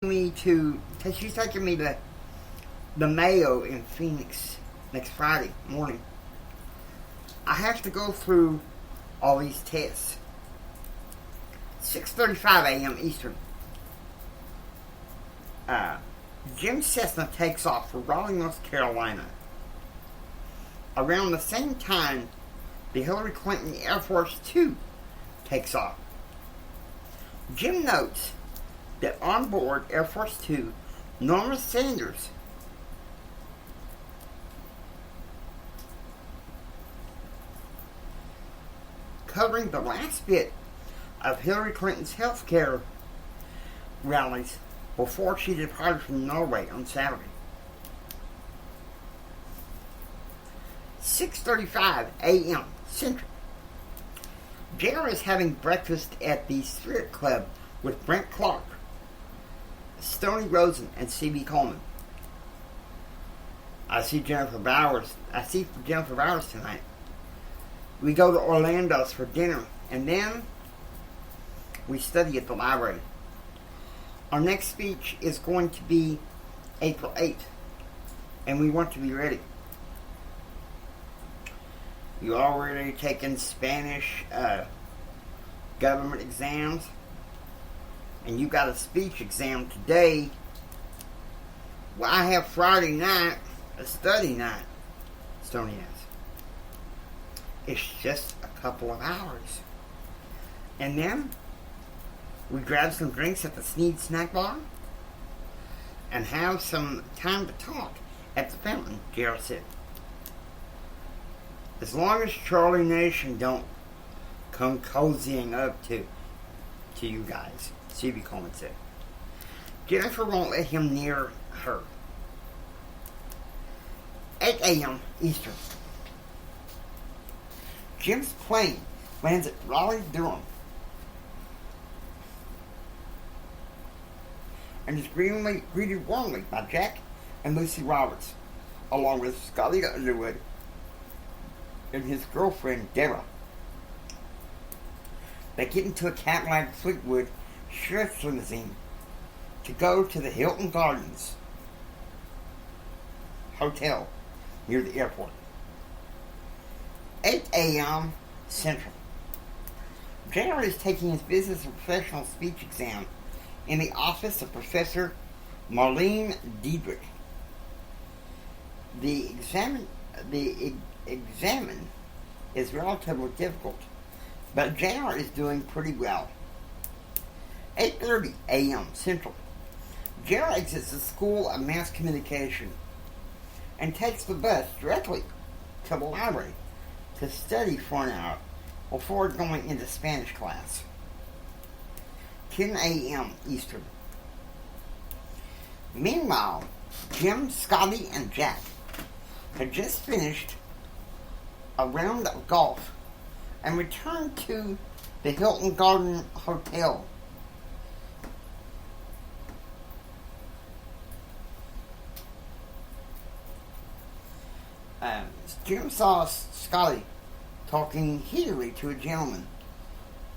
She's taking me to the Mayo in Phoenix next Friday morning. I have to go through all these tests. 6:35 a.m. Eastern. Jim Cessna takes off for Raleigh, North Carolina. Around the same time, the Hillary Clinton Air Force Two takes off. Jim notes that on board Air Force Two, Norma Sanders covering the last bit of Hillary Clinton's health care rallies before she departed from Norway on Saturday. 6:35 a.m. Central. JR is having breakfast at the Spirit Club with Brent Clark, Stoney Rosen, and C.B. Coleman. I see Jennifer Bowers tonight. We go to Orlando's for dinner, and then we study at the library. Our next speech is going to be April 8th, and we want to be ready. You already taken Spanish government exams, and you got a speech exam today. Well, I have Friday night, a study night, Stoney asks. It's just a couple of hours. And then we grab some drinks at the Sneed Snack Bar and have some time to talk at the fountain, Gerald said. As long as Charlie Nation don't come cozying up to you guys, C.B. Coleman said. Jennifer won't let him near her. 8 a.m. Eastern. Jim's plane lands at Raleigh, Durham, and is greeted warmly by Jack and Lucy Roberts, along with Scotty Underwood and his girlfriend, Deborah. They get into a Cadillac Fleetwood Sheriff's limousine to go to the Hilton Gardens Hotel near the airport. 8 a.m. Central. JR is taking his business and professional speech exam in the office of Professor Marlene Diedrich. The examen is relatively difficult, but JR is doing pretty well. 8:30 a.m. Central. JR exits the School of Mass Communication and takes the bus directly to the library to study for an hour before going into Spanish class. 10 a.m. Eastern. Meanwhile, Jim, Scotty, and Jack had just finished a round of golf and returned to the Hilton Garden Hotel. Jim saw Scotty talking heatedly to a gentleman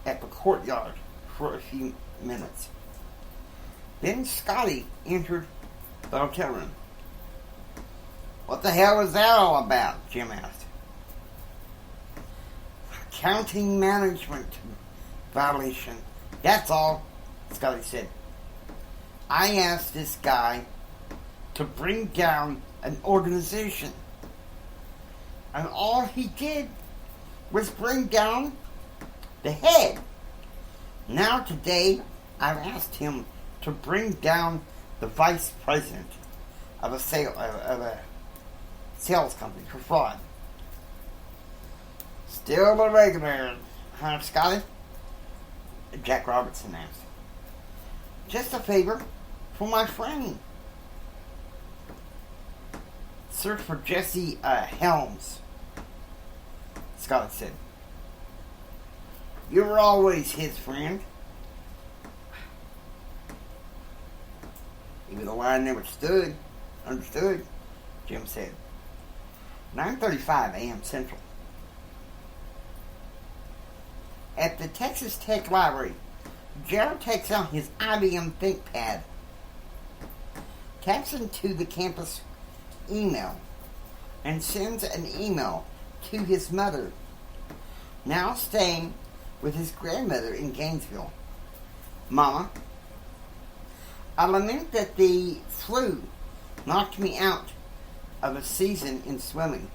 at the courtyard for a few minutes. Then Scotty entered the hotel room. What the hell was that all about? Jim asked. Accounting management violation. That's all, Scotty said. I asked this guy to bring down an organization, and all he did was bring down the head. Now today, I've asked him to bring down the vice president of a sales company for fraud. Still a regular, huh, Scotty? Jack Robertson asked. Just a favor for my friend. Search for Jesse Helms, Scotty said. You were always his friend. Even though I never understood, Jim said. 9:35 a.m. Central. At the Texas Tech Library, Gerald takes out his IBM ThinkPad taps into the campus email and sends an email to his mother, now staying with his grandmother in Gainesville. Mama, I lament that the flu knocked me out of a season in swimming,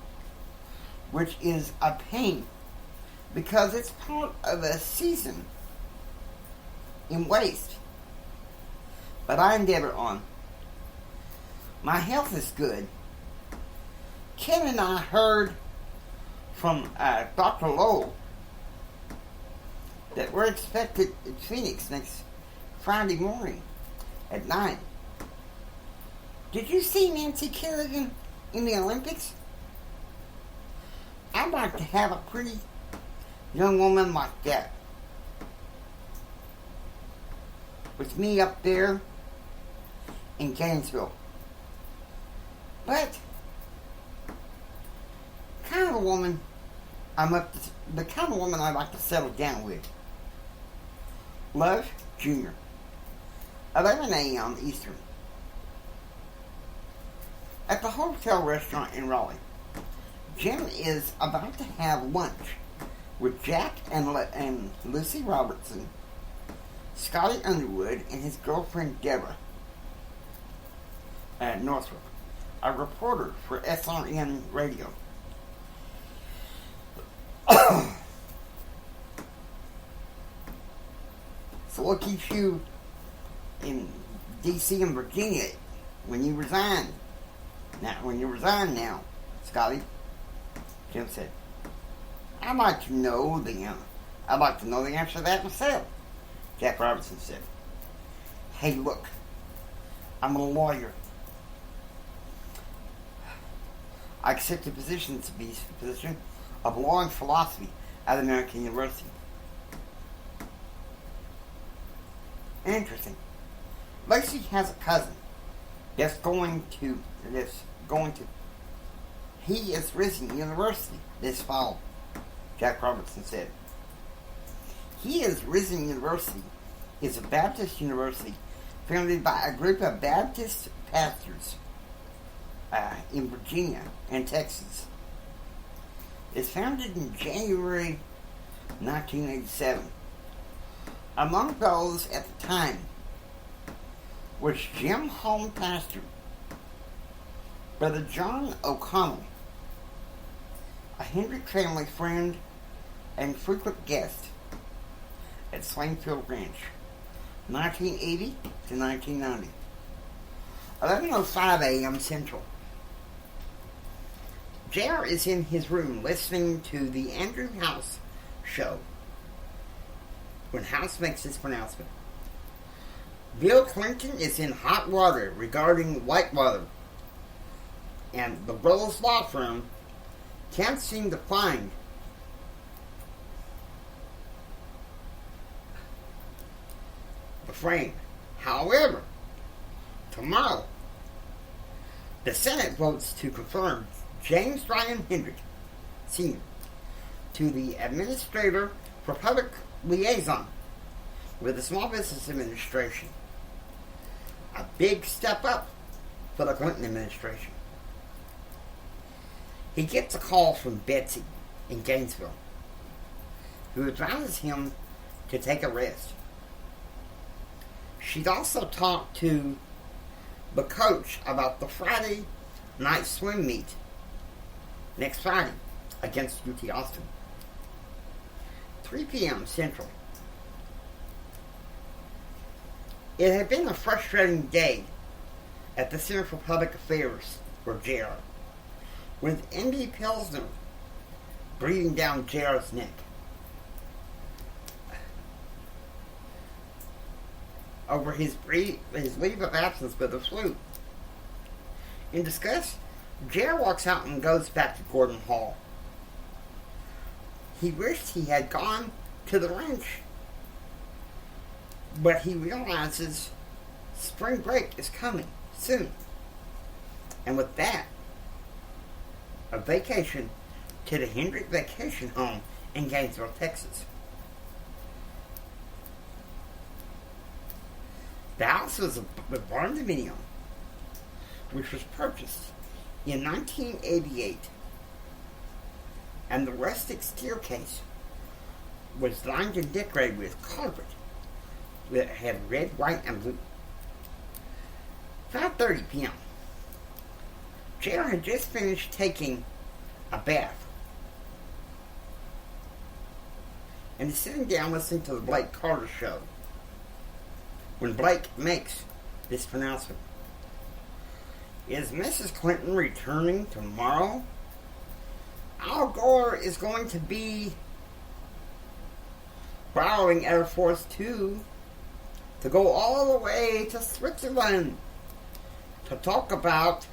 which is a pain because it's part of a season in waste. But I endeavor on. My health is good. Ken and I heard from Dr. Lowell that we're expected in Phoenix next Friday morning at 9. Did you see Nancy Kerrigan in the Olympics? I'd like to have a pretty young woman like that with me up there in Gainesville. But the kind of woman I'd like to settle down with. Love, Jr. 11 a.m. Eastern. At the hotel restaurant in Raleigh, Jim is about to have lunch with Jack and Lucy Robertson, Scotty Underwood, and his girlfriend Deborah Northrop, a reporter for SRN Radio. So what keeps you in D.C. and Virginia when you resign? Now, Scotty, Jim said. I'd like to know the answer to that myself, Jack Robertson said. Hey, look, I'm a lawyer. I accepted the position of law and philosophy at American University. Interesting. Lacey has a cousin he is Risen University this fall, Jack Robertson said. He is Risen University is a Baptist university founded by a group of Baptist pastors in Virginia and Texas. It's founded in January 1987. Among those at the time was Jim home pastor, Brother John O'Connell, a Hendrick family friend and frequent guest at Swainfield Ranch, 1980 to 1990. 11:05 a.m. Central. JR is in his room listening to the Andrew House show when House makes his pronouncement. Bill Clinton is in hot water regarding Whitewater, and the Brothers Law Firm can't seem to find the frame. However, tomorrow, the Senate votes to confirm James Ryan Hendrick, Sr., to the Administrator for Public Liaison with the Small Business Administration. A big step up for the Clinton administration. He gets a call from Betsy in Gainesville, who advises him to take a rest. She'd also talked to the coach about the Friday night swim meet next Friday against UT Austin. 3 p.m. Central. It had been a frustrating day at the Center for Public Affairs for JR, with Indy Pilsner breathing down JR's neck. Over his leave of absence with the flu. In disgust, JR walks out and goes back to Gordon Hall. He wished he had gone to the ranch, but he realizes spring break is coming soon. And with that, a vacation to the Hendrick Vacation Home in Gainesville, Texas. The house was a barn dominium which was purchased in 1988, and the rustic staircase was lined and decorated with carpet that had red, white, and blue. 5:30 p.m. JR had just finished taking a bath and is sitting down listening to the Blake Carter show when Blake makes this pronouncement. Is Mrs. Clinton returning tomorrow? Al Gore is going to be borrowing Air Force Two to go all the way to Switzerland to talk about,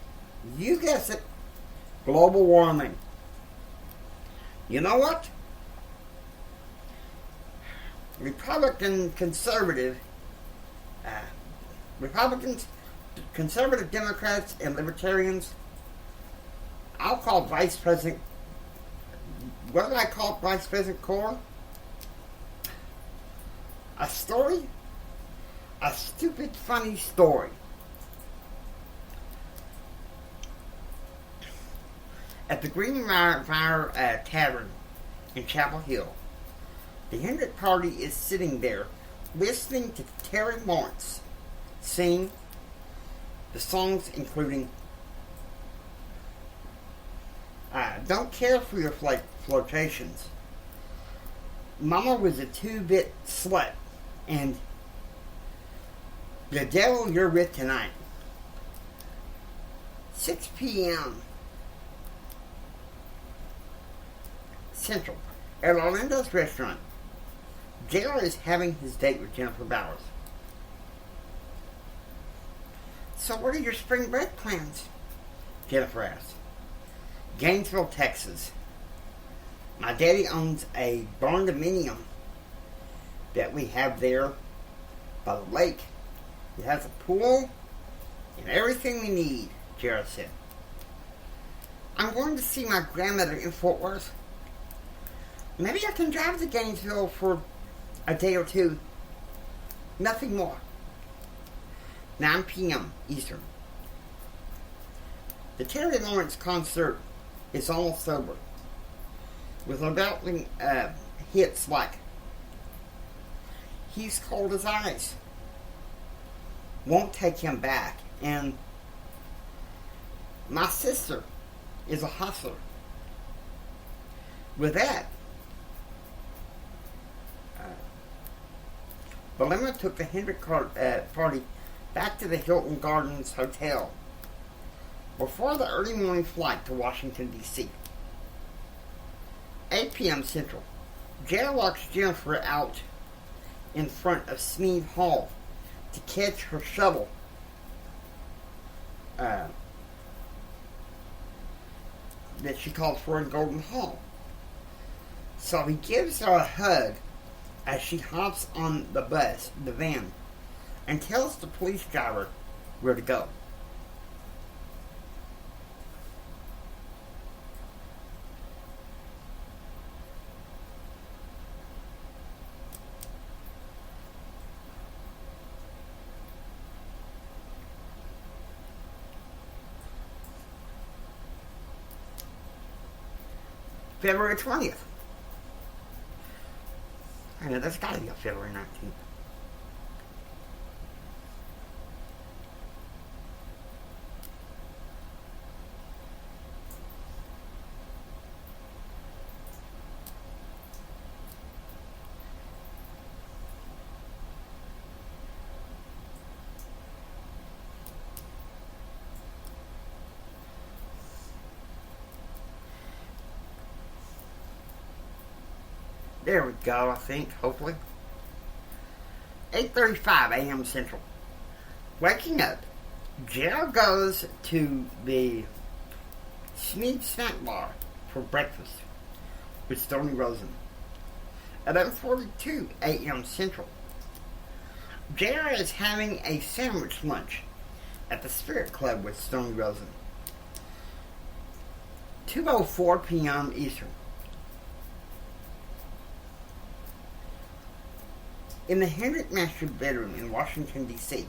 you guess it, global warming. You know what? Republicans, conservative Democrats, and libertarians, I'll call Vice President, what did I call Vice President Cora? A story? A stupid, funny story. At the Greenbrier Tavern in Chapel Hill, the Hendrick party is sitting there listening to Terry Lawrence sing the songs including Don't Care for Your Flirtations, Mama Was a Two-Bit Slut, and The Devil You're With Tonight. 6 p.m. Central at Orlando's restaurant. JR is having his date with Jennifer Bowers. So what are your spring break plans? Jennifer asked. Gainesville, Texas. My daddy owns a barn-dominium that we have there by the lake. It has a pool and everything we need, JR said. I'm going to see my grandmother in Fort Worth. Maybe I can drive to Gainesville for a day or two. Nothing more. 9 p.m. Eastern. The Terry Lawrence concert is almost over, with undoubtedly hits like He's Cold as Ice, Won't Take Him Back, and My Sister is a Hustler. With that, Belema took the Hendrick party back to the Hilton Gardens Hotel before the early morning flight to Washington, D.C. 8 p.m. Central. JR walks Jennifer out in front of Sneed Hall to catch her shuttle that she called for in Golden Hall. So he gives her a hug as she hops on the van, and tells the police driver where to go. February 20th. I know, that's gotta be on February 19th. There we go, I think, hopefully. 8:35 a.m. Central. Waking up, JR goes to the Sneed Snack Bar for breakfast with Stony Rosen. At 11:42 a.m. Central, JR is having a sandwich lunch at the Spirit Club with Stony Rosen. 2:04 p.m. Eastern. In the Hendrick master bedroom in Washington, D.C.,